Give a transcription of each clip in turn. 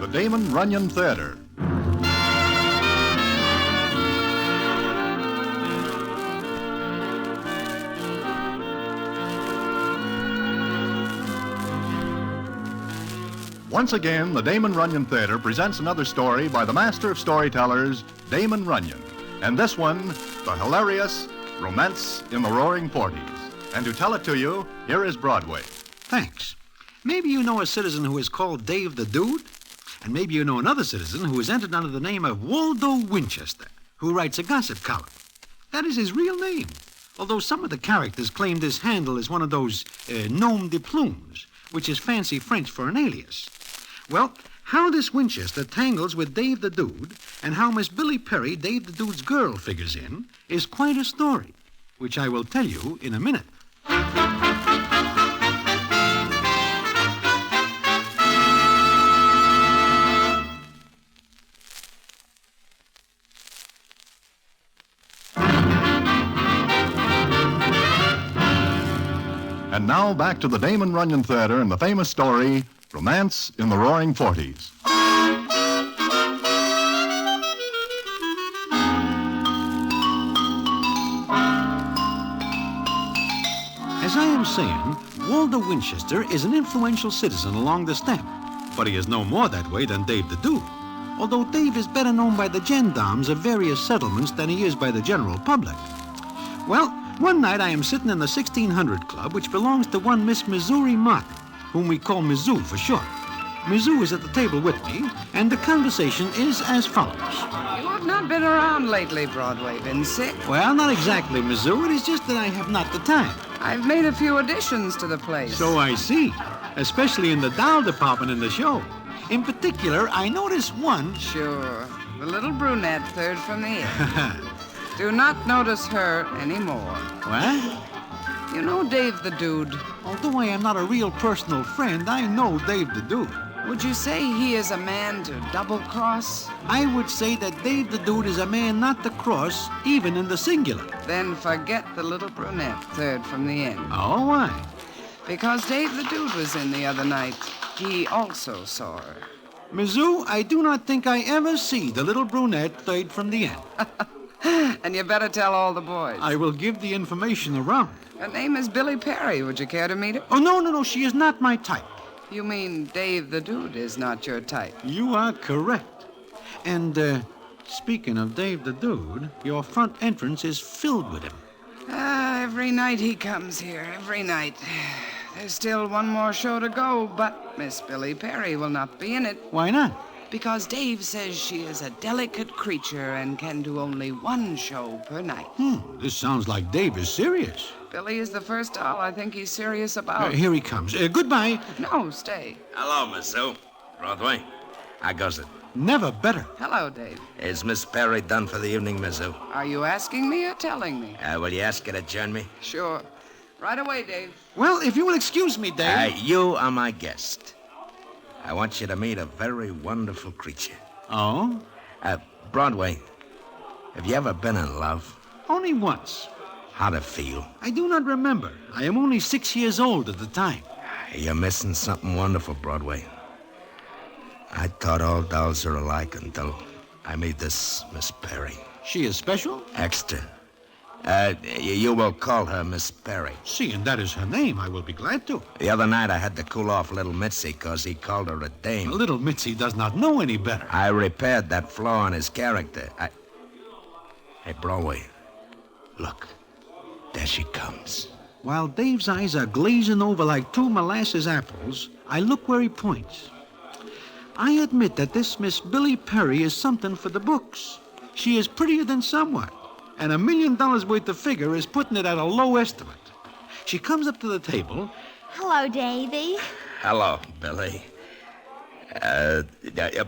the Damon Runyon Theatre. Once again, the Damon Runyon Theatre presents another story by the master of storytellers, Damon Runyon. And this one, the hilarious Romance in the Roaring Forties. And to tell it to you, here is Broadway. Thanks. Maybe you know a citizen who is called Dave the Dude, and maybe you know another citizen who is entered under the name of Waldo Winchester, who writes a gossip column. That is his real name, although some of the characters claim this handle is one of those nom de plumes, which is fancy French for an alias. Well, how this Winchester tangles with Dave the Dude and how Miss Billy Perry, Dave the Dude's girl, figures in is quite a story, which I will tell you in a minute. And now back to the Damon Runyon Theatre and the famous story, Romance in the Roaring Forties. As I am saying, Waldo Winchester is an influential citizen along the stamp, but he is no more that way than Dave the Dude, although Dave is better known by the gendarmes of various settlements than he is by the general public. Well, one night I am sitting in the 1600 Club, which belongs to one Miss Missouri Martin, whom we call Mizzou for short. Mizzou is at the table with me, and the conversation is as follows. You have not been around lately, Broadway. Been sick? Well, not exactly, Mizzou. It is just that I have not the time. I've made a few additions to the place. So I see, especially in the doll department in the show. In particular, I notice one... Sure. The little brunette, third from the end. Do not notice her anymore. What? You know Dave the Dude. Although I am not a real personal friend, I know Dave the Dude. Would you say he is a man to double-cross? I would say that Dave the Dude is a man not to cross, even in the singular. Then forget the little brunette, third from the end. Oh, why? Because Dave the Dude was in the other night. He also saw her. Mizzou, I do not think I ever see the little brunette third from the end. And you better tell all the boys. I will give the information around. Her name is Billy Perry. Would you care to meet her? Oh, no, she is not my type. You mean Dave the Dude is not your type? You are correct. And, speaking of Dave the Dude, your front entrance is filled with him. Every night he comes here, every night. There's still one more show to go, but Miss Billy Perry will not be in it. Why not? Because Dave says she is a delicate creature and can do only one show per night. This sounds like Dave is serious. Billy is the first doll I think he's serious about. Here he comes. Goodbye. No, stay. Hello, Miss Sue. Broadway. How goes it? Never better. Hello, Dave. Is Miss Perry done for the evening, Miss Sue? Are you asking me or telling me? Will you ask her to join me? Sure. Right away, Dave. Well, if you will excuse me, Dave. You are my guest. I want you to meet a very wonderful creature. Oh? Broadway, have you ever been in love? Only once. How'd it feel? I do not remember. I am only 6 years old at the time. You're missing something wonderful, Broadway. I thought all dolls are alike until I meet this Miss Perry. She is special? Extra. You will call her Miss Perry. Seeing that is her name, I will be glad to. The other night I had to cool off little Mitzi because he called her a dame. Little Mitzi does not know any better. I repaired that flaw in his character. Hey, Broadway, look. There she comes. While Dave's eyes are glazing over like two molasses apples, I look where he points. I admit that this Miss Billy Perry is something for the books. She is prettier than somewhat, and $1 million worth of figure is putting it at a low estimate. She comes up to the table. Hello, Davy. Hello, Billy.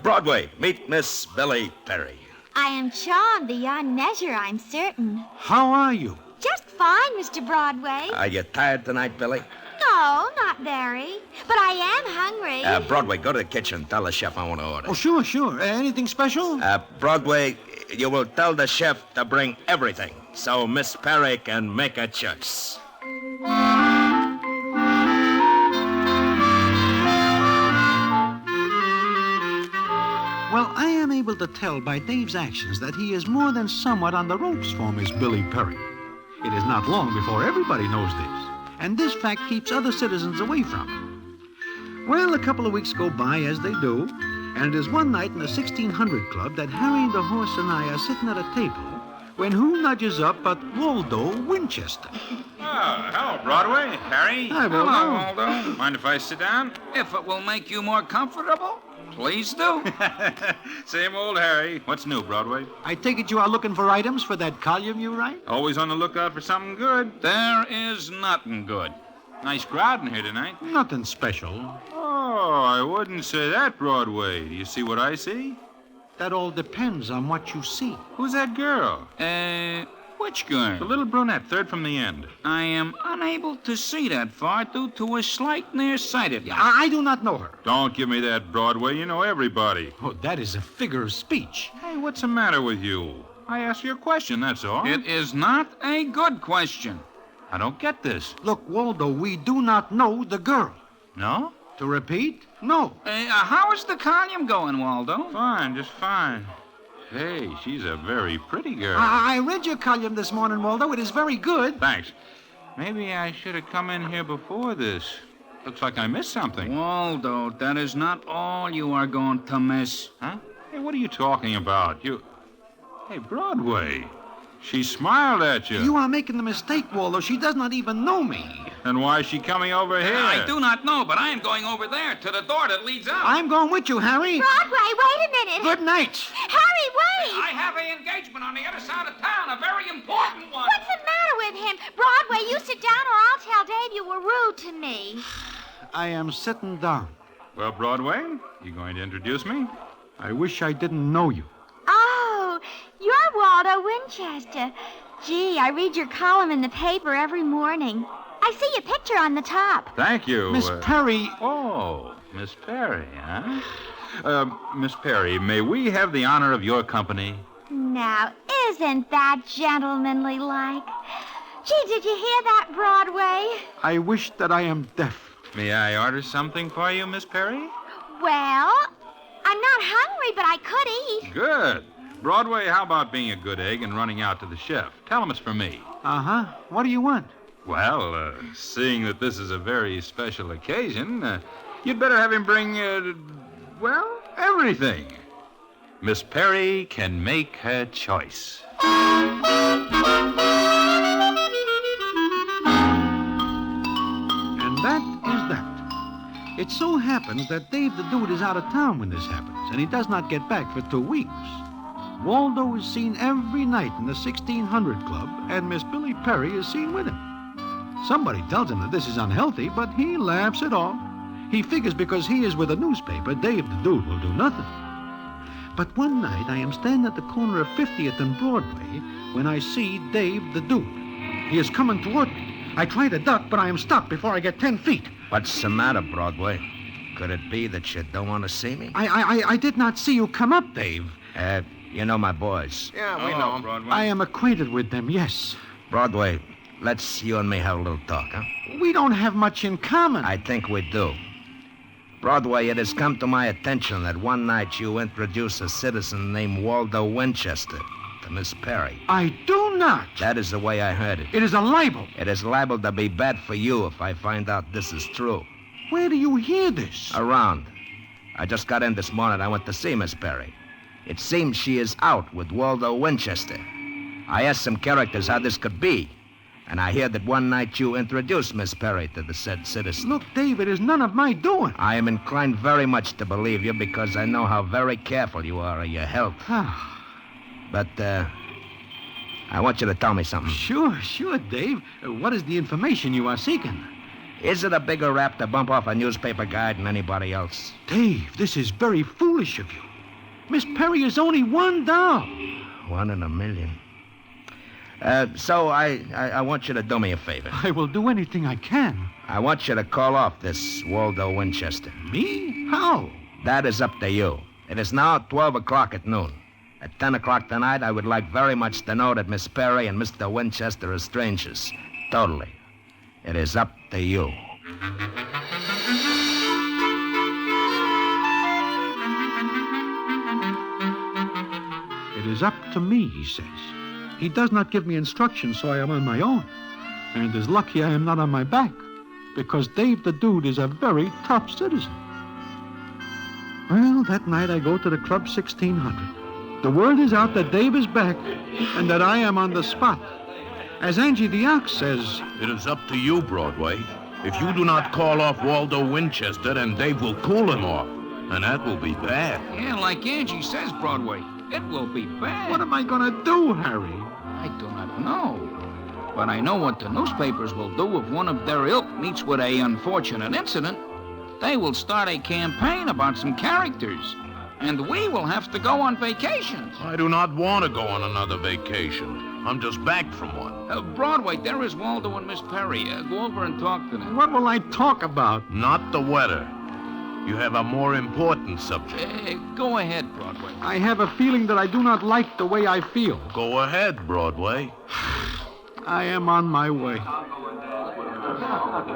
Broadway, meet Miss Billy Perry. I am charmed beyond measure, I'm certain. How are you? Just fine, Mr. Broadway. Are you tired tonight, Billy? No, not very. But I am hungry. Broadway, go to the kitchen. Tell the chef I want to order. Oh, sure. Anything special? Broadway, you will tell the chef to bring everything so Miss Perry can make a choice. to tell by Dave's actions that he is more than somewhat on the ropes for Miss Billy Perry. It is not long before everybody knows this, and this fact keeps other citizens away from him. Well, a couple of weeks go by as they do, and it is one night in the 1600 Club that Harry the Horse and I are sitting at a table when who nudges up but Waldo Winchester. Oh, hello, Broadway. Harry. Hi, Waldo. Hello, Waldo. Mind if I sit down? If it will make you more comfortable, please do. Same old Harry. What's new, Broadway? I take it you are looking for items for that column you write? Always on the lookout for something good. There is nothing good. Nice crowd in here tonight. Nothing special. Oh, I wouldn't say that, Broadway. Do you see what I see? That all depends on what you see. Who's that girl? Which The girl? little brunette, third from the end. I am unable to see that far due to a slight nearsightedness. I do not know her. Don't give me that, Broadway. You know everybody. Oh, that is a figure of speech. Hey, what's the matter with you? I asked you a question, that's all. It is not a good question. I don't get this. Look, Waldo, we do not know the girl. No? To repeat, no. How is the column going, Waldo? Fine, just fine. Hey, she's a very pretty girl. I read your column this morning, Waldo. It is very good. Thanks. Maybe I should have come in here before this. Looks like I missed something. Waldo, that is not all you are going to miss. Huh? Hey, what are you talking about? Hey, Broadway. She smiled at you. You are making the mistake, Waldo. She does not even know me. And why is she coming over here? I do not know, but I am going over there to the door that leads out. I'm going with you, Harry. Broadway, wait a minute. Good night. Harry, wait. I have an engagement on the other side of town, a very important one. What's the matter with him? Broadway, you sit down or I'll tell Dave you were rude to me. I am sitting down. Well, Broadway, you going to introduce me? I wish I didn't know you. Oh, you're Waldo Winchester. Gee, I read your column in the paper every morning. I see your picture on the top. Thank you. Miss Perry. Oh, Miss Perry, huh? Miss Perry, may we have the honor of your company? Now, isn't that gentlemanly like? Gee, did you hear that, Broadway? I wish that I am deaf. May I order something for you, Miss Perry? Well, I'm not hungry, but I could eat. Good. Broadway, how about being a good egg and running out to the chef? Tell him it's for me. Uh-huh. What do you want? Well, seeing that this is a very special occasion, you'd better have him bring, everything. Miss Perry can make her choice. And that is that. It so happens that Dave the Dude is out of town when this happens, and he does not get back for 2 weeks. Waldo is seen every night in the 1600 Club, and Miss Billy Perry is seen with him. Somebody tells him that this is unhealthy, but he laughs it off. He figures because he is with a newspaper, Dave the Dude will do nothing. But one night, I am standing at the corner of 50th and Broadway when I see Dave the Dude. He is coming toward me. I try to duck, but I am stopped before I get 10 feet. What's the matter, Broadway? Could it be that you don't want to see me? I did not see you come up, Dave. You know my boys. Yeah, we know, Broadway. I am acquainted with them, yes. Broadway, let's you and me have a little talk, huh? We don't have much in common. I think we do. Broadway, it has come to my attention that one night you introduced a citizen named Waldo Winchester to Miss Perry. I do not. That is the way I heard it. It is a libel. It is liable to be bad for you if I find out this is true. Where do you hear this? Around. I just got in this morning. I went to see Miss Perry. It seems she is out with Waldo Winchester. I asked some characters how this could be, and I hear that one night you introduced Miss Perry to the said citizen. Look, Dave, it is none of my doing. I am inclined very much to believe you because I know how very careful you are of your health. But, I want you to tell me something. Sure, Dave. What is the information you are seeking? Is it a bigger rap to bump off a newspaper guy than anybody else? Dave, this is very foolish of you. Miss Perry is only one doll. 1 in a million. So I want you to do me a favor. I will do anything I can. I want you to call off this Waldo Winchester. Me? How? That is up to you. It is now 12 o'clock at noon. At 10 o'clock tonight, I would like very much to know that Miss Perry and Mr. Winchester are strangers. Totally. It is up to you. is up to me, he says. He does not give me instructions, so I am on my own. And it is lucky I am not on my back, because Dave the Dude is a very tough citizen. Well, that night I go to the Club 1600. The word is out that Dave is back and that I am on the spot. As Angie the Ox says, It is up to you, Broadway. If you do not call off Waldo Winchester, then Dave will cool him off. And that will be bad. Yeah, like Angie says, Broadway, it will be bad. what am I going to do, Harry? I do not know. But I know what the newspapers will do if one of their ilk meets with a unfortunate incident. They will start a campaign about some characters. And we will have to go on vacations. I do not want to go on another vacation. I'm just back from one. Broadway, there is Waldo and Miss Perry. Go over and talk to them. What will I talk about? Not the weather. You have a more important subject. Go ahead, Broadway. I have a feeling that I do not like the way I feel. Go ahead, Broadway. I am on my way.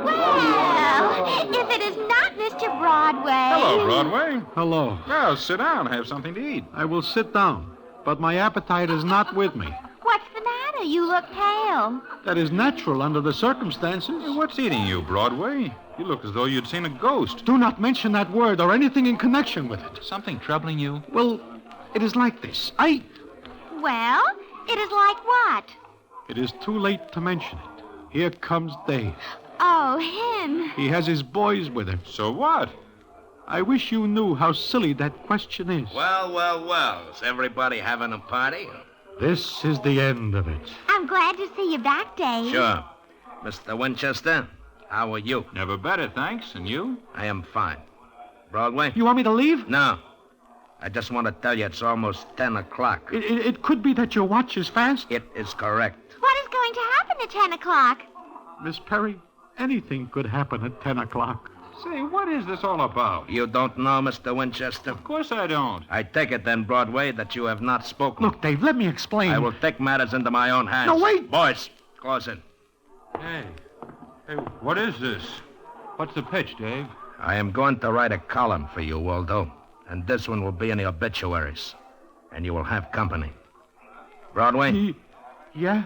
Well, if it is not Mr. Broadway. Hello, Broadway. Hello. Well, sit down. Have something to eat. I will sit down, but my appetite is not with me. What's the matter? You look pale. That is natural under the circumstances. What's eating you, Broadway? You look as though you'd seen a ghost. Do not mention that word or anything in connection with it. Something troubling you? Well, it is like this. Well, it is like what? It is too late to mention it. Here comes Dave. Oh, him. He has his boys with him. So what? I wish you knew how silly that question is. Well. Is everybody having a party? This is the end of it. I'm glad to see you back, Dave. Sure. Mr. Winchester, how are you? Never better, thanks. And you? I am fine. Broadway? You want me to leave? No. I just want to tell you it's almost 10 o'clock. It could be that your watch is fast. It is correct. What is going to happen at 10 o'clock? Miss Perry, anything could happen at 10 o'clock. Say, what is this all about? You don't know, Mr. Winchester? Of course I don't. I take it then, Broadway, that you have not spoken. Look, Dave, let me explain. I will take matters into my own hands. No, wait! Boys, close it. Hey, what is this? What's the pitch, Dave? I am going to write a column for you, Waldo. And this one will be in the obituaries. And you will have company. Broadway? Yeah?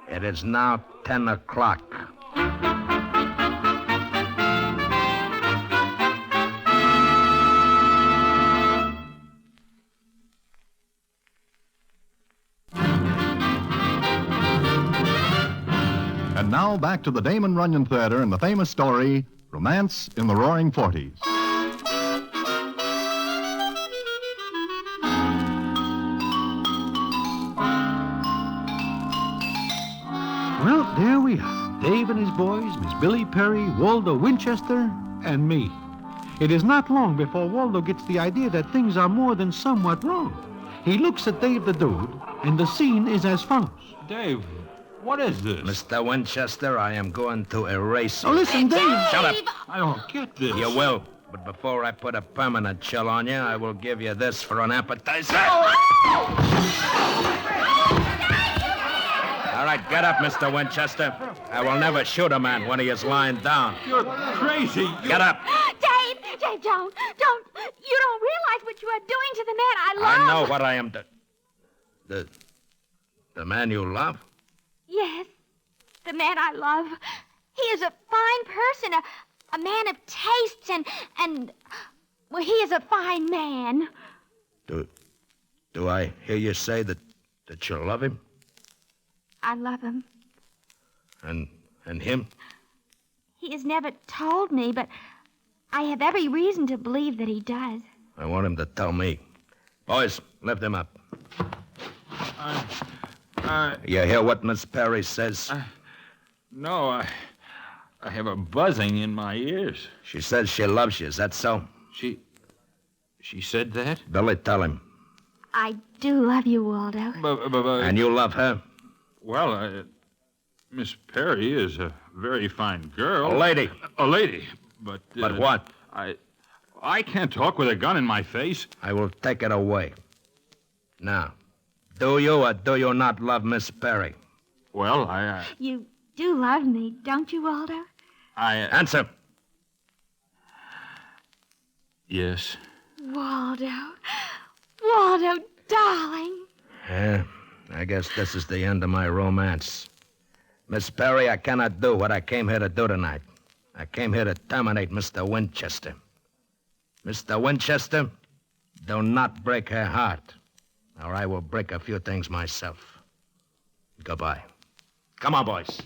It is now 10 o'clock. And now back to the Damon Runyon Theatre and the famous story, Romance in the Roaring Forties. Well, there we are. Dave and his boys, Miss Billy Perry, Waldo Winchester, and me. It is not long before Waldo gets the idea that things are more than somewhat wrong. He looks at Dave the Dude, and the scene is as follows. Dave, what is this? Mr. Winchester, I am going to erase you. Oh, listen, Dave. Shut up. I don't get this. You will. But before I put a permanent chill on you, I will give you this for an appetizer. All right, get up, Mr. Winchester. I will never shoot a man when he is lying down. You're crazy. Get up. Dave, don't. You don't realize what you are doing to the man I love. I know what I am doing. The man you love? Yes, the man I love. He is a fine person, a man of tastes, and well, he is a fine man. Do I hear you say that you love him? I love him. And him? He has never told me, but I have every reason to believe that he does. I want him to tell me. Boys, lift him up. You hear what Miss Perry says? No, I have a buzzing in my ears. She says she loves you. Is that so? She said that? Billy, tell him. I do love you, Waldo. And you love her? Well, Miss Perry is a very fine girl. A lady. A lady. But what? I can't talk with a gun in my face. I will take it away. Now, do you or do you not love Miss Perry? Well, You do love me, don't you, Waldo? Answer. Yes. Waldo, darling. Yeah, I guess this is the end of my romance. Miss Perry, I cannot do what I came here to do tonight. I came here to terminate Mr. Winchester. Mr. Winchester, do not break her heart, or I will break a few things myself. Goodbye. Come on, boys.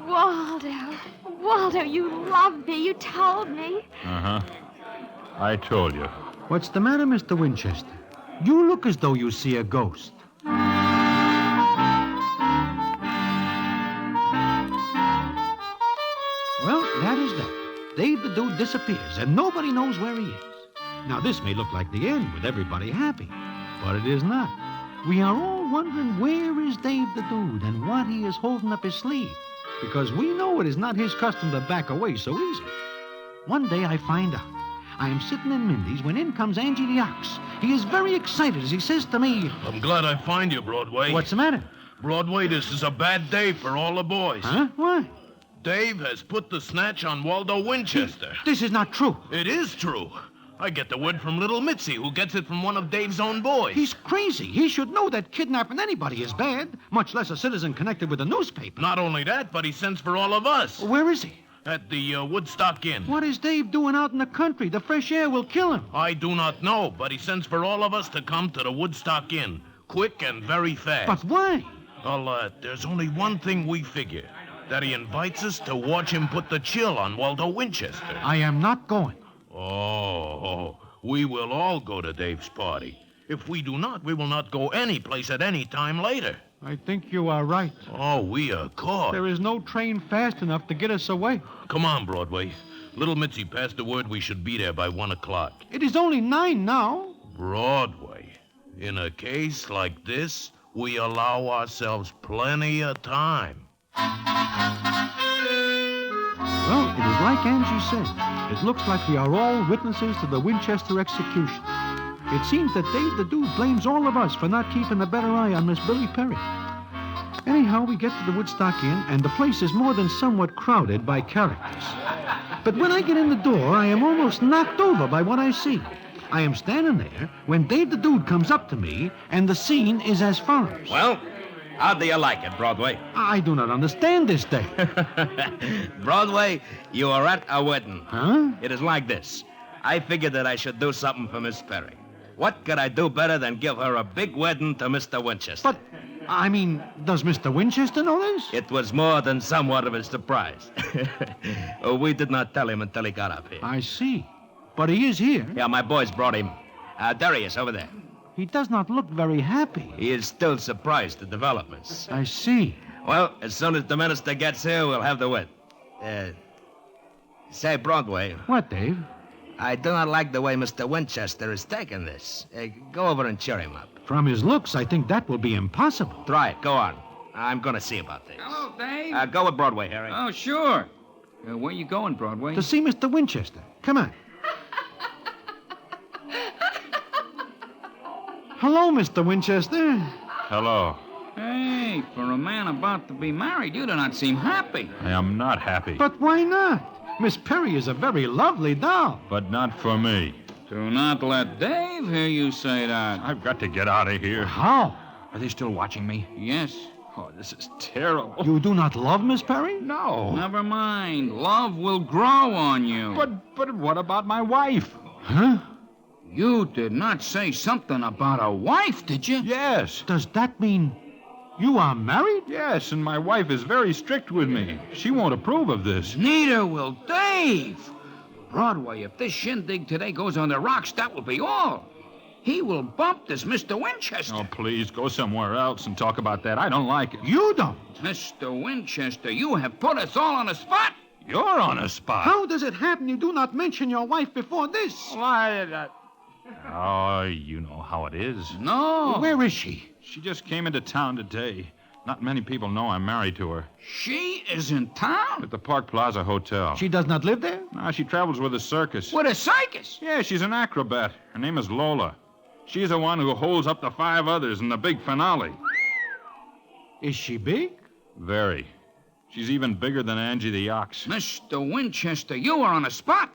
Waldo, you loved me. You told me. Uh-huh. I told you. What's the matter, Mr. Winchester? You look as though you see a ghost. Well, that is that. Dave the Dude disappears, and nobody knows where he is. Now, this may look like the end with everybody happy, but it is not. We are all wondering where is Dave the Dude and what he is holding up his sleeve, because we know it is not his custom to back away so easy. One day I find out. I am sitting in Mindy's when in comes Angie the Ox. He is very excited as he says to me, I'm glad I find you, Broadway. "What's the matter?" Broadway, this is a bad day for all the boys. Huh? Why? Dave has put the snatch on Waldo Winchester. This is not true. It is true. I get the word from little Mitzi, who gets it from one of Dave's own boys. He's crazy. He should know that kidnapping anybody is bad, much less a citizen connected with a newspaper. Not only that, but he sends for all of us. Where is he? At the Woodstock Inn. What is Dave doing out in the country? The fresh air will kill him. I do not know, but he sends for all of us to come to the Woodstock Inn. Quick and very fast. But why? Well, there's only one thing we figure. That he invites us to watch him put the chill on Waldo Winchester. I am not going. Oh, we will all go to Dave's party. If we do not, we will not go any place at any time later. I think you are right. Oh, we are caught. There is no train fast enough to get us away. Come on, Broadway. Little Mitzi passed the word we should be there by 1 o'clock. It is only 9 now. Broadway. In a case like this, we allow ourselves plenty of time. Well, it is like Angie said. It looks like we are all witnesses to the Winchester execution. It seems that Dave the Dude blames all of us for not keeping a better eye on Miss Billy Perry. Anyhow, we get to the Woodstock Inn, and the place is more than somewhat crowded by characters. But when I get in the door, I am almost knocked over by what I see. I am standing there when Dave the Dude comes up to me, and the scene is as follows. Well, how do you like it, Broadway? I do not understand this, Dave. Broadway, you are at a wedding. Huh? It is like this. I figured that I should do something for Miss Perry. What could I do better than give her a big wedding to Mr. Winchester? But, I mean, does Mr. Winchester know this? It was more than somewhat of a surprise. We did not tell him until he got up here. I see. But he is here. Yeah, my boys brought him. There he is, over there. He does not look very happy. He is still surprised at developments. I see. Well, as soon as the minister gets here, we'll have the wedding. Say, Broadway, What, Dave? I do not like the way Mr. Winchester is taking this. Go over and cheer him up. From his looks, I think that will be impossible. Try it. Go on. I'm going to see about this. Hello, Dave. Go with Broadway, Harry. Oh, sure. Where you going, Broadway? To see Mr. Winchester. Come on. Hello, Mr. Winchester. Hello. Hey, for a man about to be married, you do not seem happy. I am not happy. But why not? Miss Perry is a very lovely doll. But not for me. Do not let Dave hear you say that. I've got to get out of here. How? Are they still watching me? Yes. Oh, this is terrible. You do not love Miss Perry? No. Never mind. Love will grow on you. But what about my wife? Huh? You did not say something about a wife, did you? Yes. Does that mean you are married? Yes, and my wife is very strict with me. She won't approve of this. Neither will Dave. Broadway, if this shindig today goes on the rocks, that will be all. He will bump this Mr. Winchester. Oh, please, go somewhere else and talk about that. I don't like it. You don't. Mr. Winchester, you have put us all on the spot. You're on a spot. How does it happen you do not mention your wife before this? Well, Oh, you know how it is. No. Where is she? She just came into town today. Not many people know I'm married to her. She is in town? At the Park Plaza Hotel. She does not live there? No, she travels with a circus. With a circus? Yeah, she's an acrobat. Her name is Lola. She's the one who holds up the 5 others in the big finale. Is she big? Very. She's even bigger than Angie the Ox. Mr. Winchester, you are on the spot.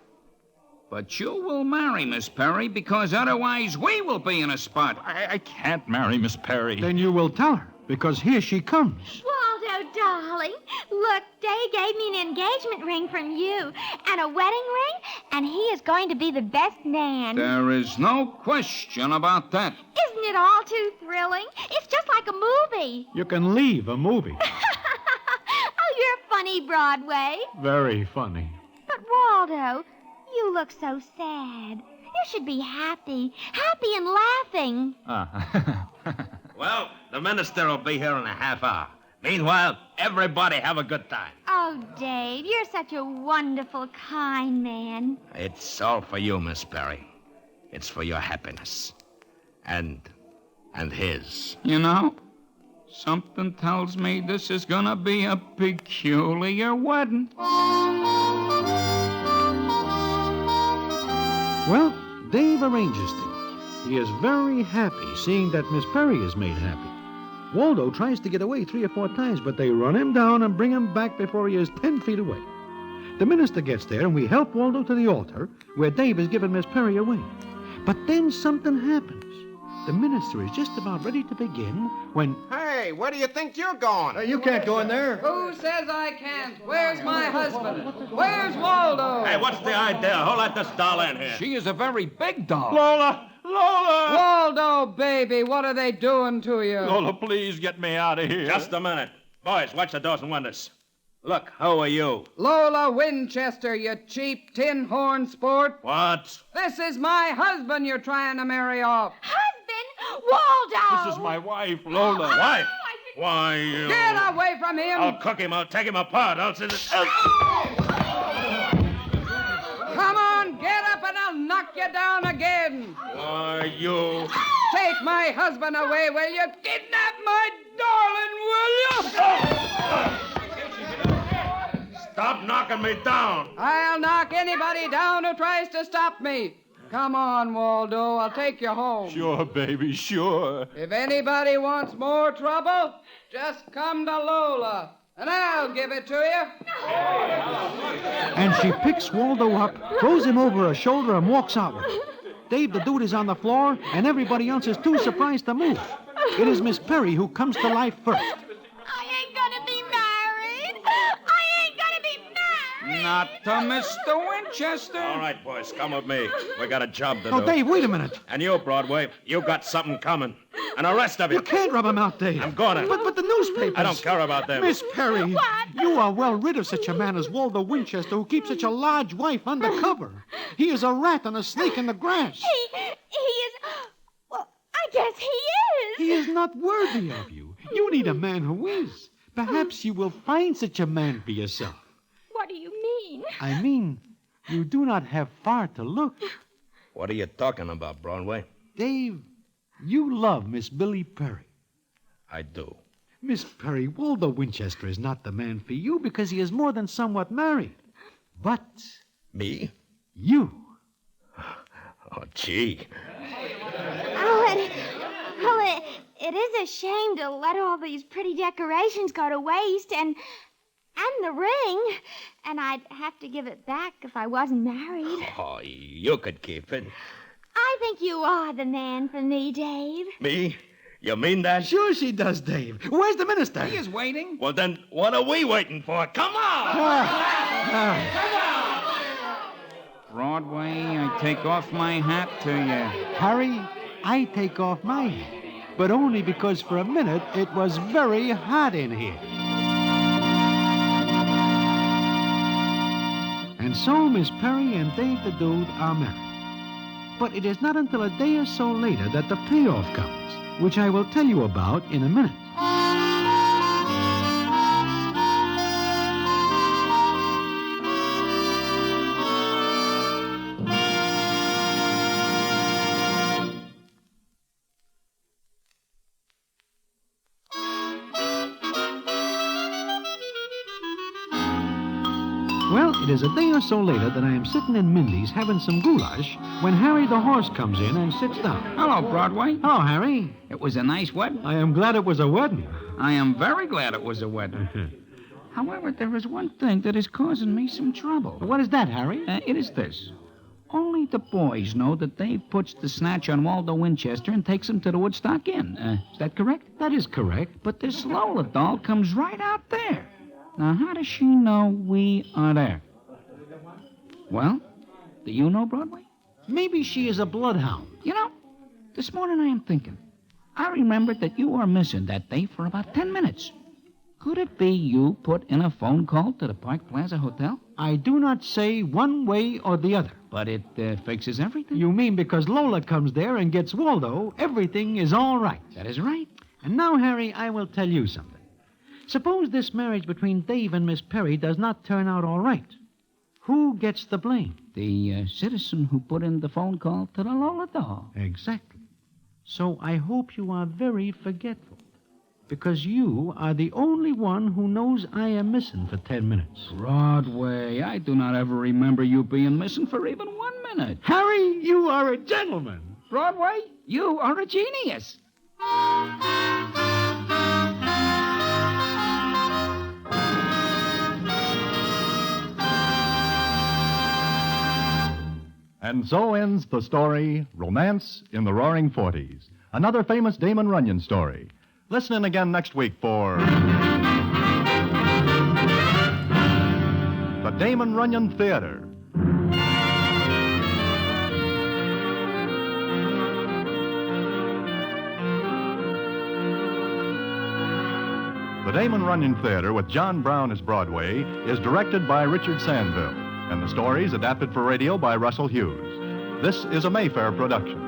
But you will marry Miss Perry because otherwise we will be in a spot. I can't marry Miss Perry. Then you will tell her, because here she comes. Waldo, darling, look, Dave gave me an engagement ring from you and a wedding ring, and he is going to be the best man. There is no question about that. Isn't it all too thrilling? It's just like a movie. You can leave a movie. Oh, you're funny, Broadway. Very funny. But, Waldo, you look so sad. You should be happy and laughing. Well, the minister will be here in a half hour. Meanwhile, everybody have a good time. Oh, Dave, you're such a wonderful, kind man. It's all for you, Miss Perry. It's for your happiness. And his. You know, something tells me this is gonna be a peculiar wedding. Well, Dave arranges things. He is very happy seeing that Miss Perry is made happy. Waldo tries to get away 3 or 4 times, but they run him down and bring him back before he is 10 feet away. The minister gets there, and we help Waldo to the altar, where Dave has given Miss Perry away. But then something happens. The minister is just about ready to begin when... Hey, where do you think you're going? You can't go in there. Who says I can't? Where's my husband? Where's Waldo? Hey, what's the idea? Who let this doll in here? She is a very big doll. Lola! Lola! Waldo, baby, what are they doing to you? Lola, please get me out of here. Just a minute. Boys, watch the doors and windows. Look, who are you? Lola Winchester, you cheap tin horn sport. What? This is my husband you're trying to marry off. Husband, Waldo! This is my wife, Lola. Wife? Why, you... Get away from him! I'll cook him. I'll take him apart. I'll sit... Come on, get up and I'll knock you down again. Why, you... Take my husband away, will you? Kidnap my darling, will you? Stop knocking me down. I'll knock anybody down who tries to stop me. Come on, Waldo. I'll take you home. Sure, baby, sure. If anybody wants more trouble, just come to Lola, and I'll give it to you. And she picks Waldo up, throws him over her shoulder, and walks outward. Dave the Dude is on the floor, and everybody else is too surprised to move. It is Miss Perry who comes to life first. I ain't gonna be married. I ain't gonna be married. Not to Mr. Winchester. All right, boys, come with me. We got a job to do. Oh, Dave, wait a minute. And you, Broadway, you got something coming. And the rest of you... You can't rub him out, Dave. I'm gonna. But the newspapers... I don't care about them. Miss Perry, What? you are well rid of such a man as Waldo Winchester, who keeps such a large wife undercover. He is a rat and a snake in the grass. He is... Well, I guess he is. He is not worthy of you. You need a man who is. Perhaps you will find such a man for yourself. What do you mean? I mean, you do not have far to look. What are you talking about, Broadway? Dave, you love Miss Billy Perry. I do. Miss Perry, Waldo Winchester is not the man for you because he is more than somewhat married. But Me? you... Oh, gee. Well, it is a shame to let all these pretty decorations go to waste and the ring. And I'd have to give it back if I wasn't married. Oh, you could keep it. I think you are the man for me, Dave. Me? You mean that? Sure she does, Dave. Where's the minister? He is waiting. Well, then, what are we waiting for? Come on! Broadway, I take off my hat to you. Harry, I take off my hat. But only because for a minute it was very hot in here. And so Miss Perry and Dave the Dude are married. But it is not until a day or so later that the payoff comes, which I will tell you about in a minute. Well, it is a day or so later that I am sitting in Mindy's having some goulash when Harry the horse comes in and sits down. Hello, Broadway. Hello, Harry. It was a nice wedding. I am glad it was a wedding. I am very glad it was a wedding. However, there is one thing that is causing me some trouble. What is that, Harry? It is this. Only the boys know that Dave puts the snatch on Waldo Winchester and takes him to the Woodstock Inn. Is that correct? That is correct. But this Lola doll comes right out there. Now, how does she know we are there? Well, do you know, Broadway? Maybe she is a bloodhound. You know, this morning I am thinking. I remembered that you were missing that day for about 10 minutes. Could it be you put in a phone call to the Park Plaza Hotel? I do not say one way or the other. But it fixes everything. You mean because Lola comes there and gets Waldo, everything is all right. That is right. And now, Harry, I will tell you something. Suppose this marriage between Dave and Miss Perry does not turn out all right. Who gets the blame? The citizen who put in the phone call to the Lola doll. Exactly. So I hope you are very forgetful, because you are the only one who knows I am missing for 10 minutes. Broadway, I do not ever remember you being missing for even 1 minute. Harry, you are a gentleman. Broadway, you are a genius. And so ends the story, Romance in the Roaring Forties, another famous Damon Runyon story. Listen in again next week for the Damon Runyon Theatre. The Damon Runyon Theatre, with John Brown as Broadway, is directed by Richard Sandville, and the story is adapted for radio by Russell Hughes. This is a Mayfair production.